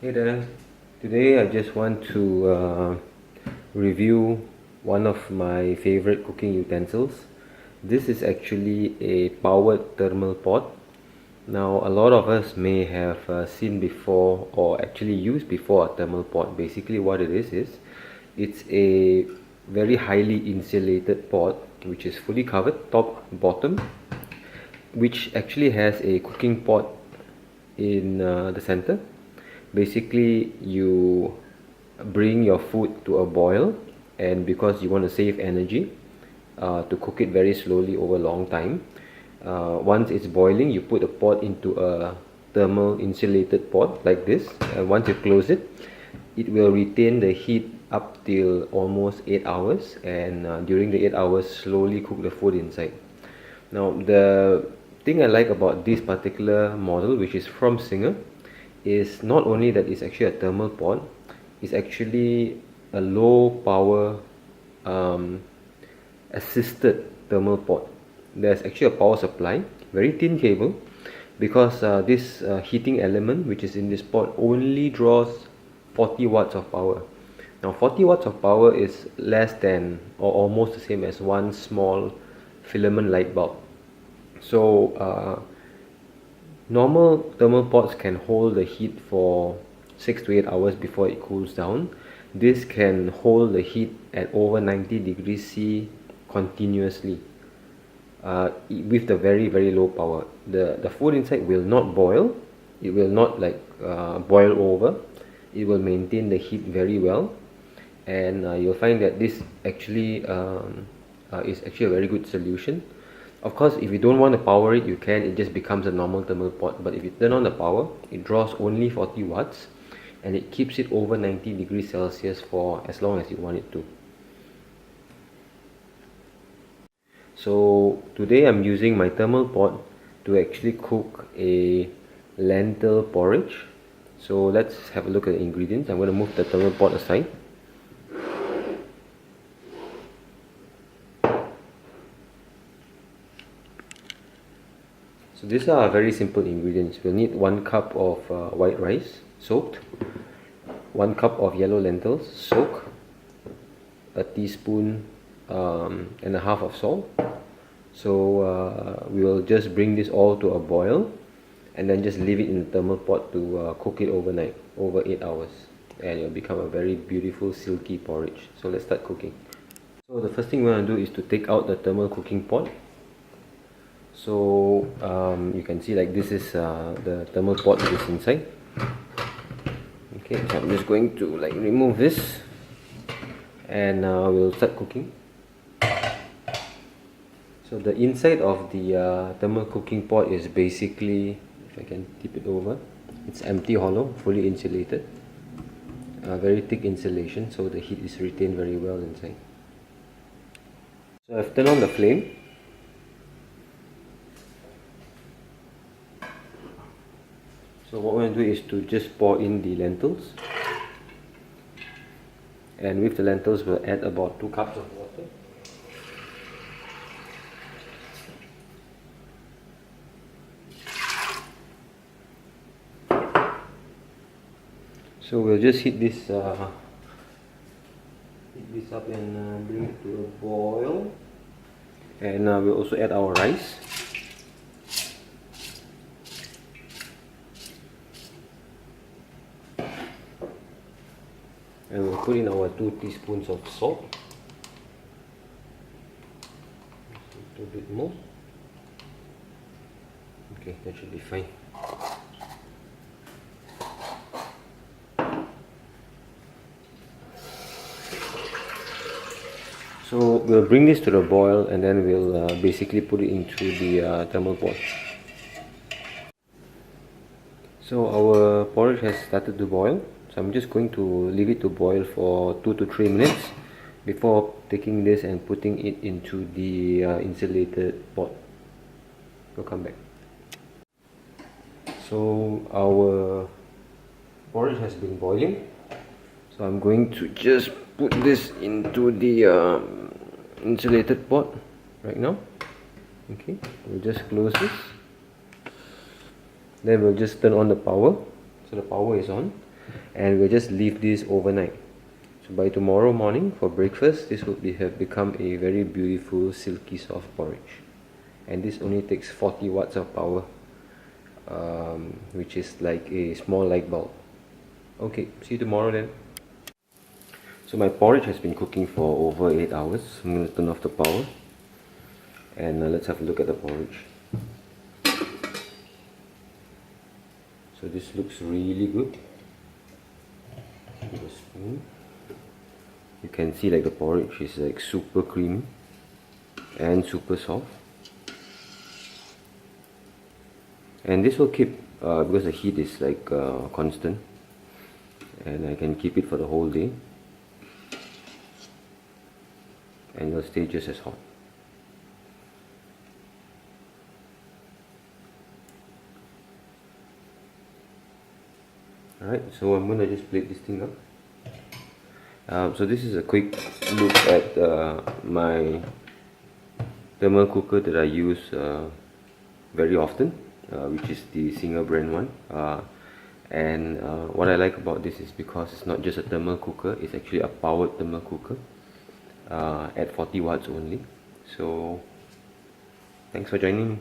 Hey there, today I just want to review one of my favorite cooking utensils. This is actually a powered thermal pot. Now a lot of us may have seen before or actually used before a thermal pot. Basically what it is it's a very highly insulated pot which is fully covered top bottom, which actually has a cooking pot in the center. Basically you bring your food to a boil, and because you want to save energy to cook it very slowly over a long time, once it's boiling you put a pot into a thermal insulated pot like this, and once you close it, it will retain the heat up till almost 8 hours, and during the 8 hours slowly cook the food inside. Now the thing I like about this particular model, which is from Singer, is not only that it's actually a thermal pot, it's actually a low power assisted thermal pot. There's actually a power supply, very thin cable, because this heating element which is in this pot only draws 40 watts of power. Now 40 watts of power is less than or almost the same as one small filament light bulb. So normal thermal pots can hold the heat for 6 to 8 hours before it cools down. This can hold the heat at over 90 degrees C continuously with the very low power. The food inside will not boil, it will not like boil over, it will maintain the heat very well, and you'll find that this actually is actually a very good solution. Of course, if you don't want to power it, you can, it just becomes a normal thermal pot. But if you turn on the power, it draws only 40 watts and it keeps it over 90 degrees Celsius for as long as you want it to. So today I'm using my thermal pot to actually cook a lentil porridge. So let's have a look at the ingredients. I'm going to move the thermal pot aside. So these are very simple ingredients. We'll need 1 cup of white rice soaked, 1 cup of yellow lentils soaked, a teaspoon and a half of salt. So we will just bring this all to a boil and then just leave it in the thermal pot to cook it overnight, over 8 hours, and it will become a very beautiful silky porridge. So let's start cooking. So the first thing we want to do is to take out the thermal cooking pot. So you can see, like, this is the thermal pot that is inside. Okay, so I'm just going to like remove this, and we'll start cooking. So the inside of the thermal cooking pot is basically, if I can tip it over, it's empty, hollow, fully insulated, very thick insulation, so the heat is retained very well inside. So I've turned on the flame. So what we're going to do is to just pour in the lentils, and with the lentils we'll add about 2 cups of water. So we'll just heat this up and bring it to a boil, and we'll also add our rice. And we'll put in our 2 teaspoons of salt, a little bit more. Okay, that should be fine. So we'll bring this to the boil, and then we'll basically put it into the thermal pot. So our porridge has started to boil. So I'm just going to leave it to boil for 2 to 3 minutes before taking this and putting it into the insulated pot. We'll come back. So our porridge has been boiling. So I'm going to just put this into the insulated pot right now. Okay, we'll just close this. Then we'll just turn on the power. So the power is on. and we'll just leave this overnight. So by tomorrow morning for breakfast, this will have become a very beautiful silky soft porridge. And this only takes 40 watts of power, which is like a small light bulb. Okay, see you tomorrow then. So my porridge has been cooking for over 8 hours. I'm going to turn off the power and let's have a look at the porridge. So this looks really good. Give a spoon. You can see like the porridge is like super creamy and super soft. And this will keep, because the heat is like constant, and I can keep it for the whole day, and it'll stay just as hot. Alright, so I'm gonna just plate this thing up. So this is a quick look at my thermal cooker that I use very often, which is the Singer brand one. And what I like about this is because it's not just a thermal cooker, it's actually a powered thermal cooker at 40 watts only. So thanks for joining me.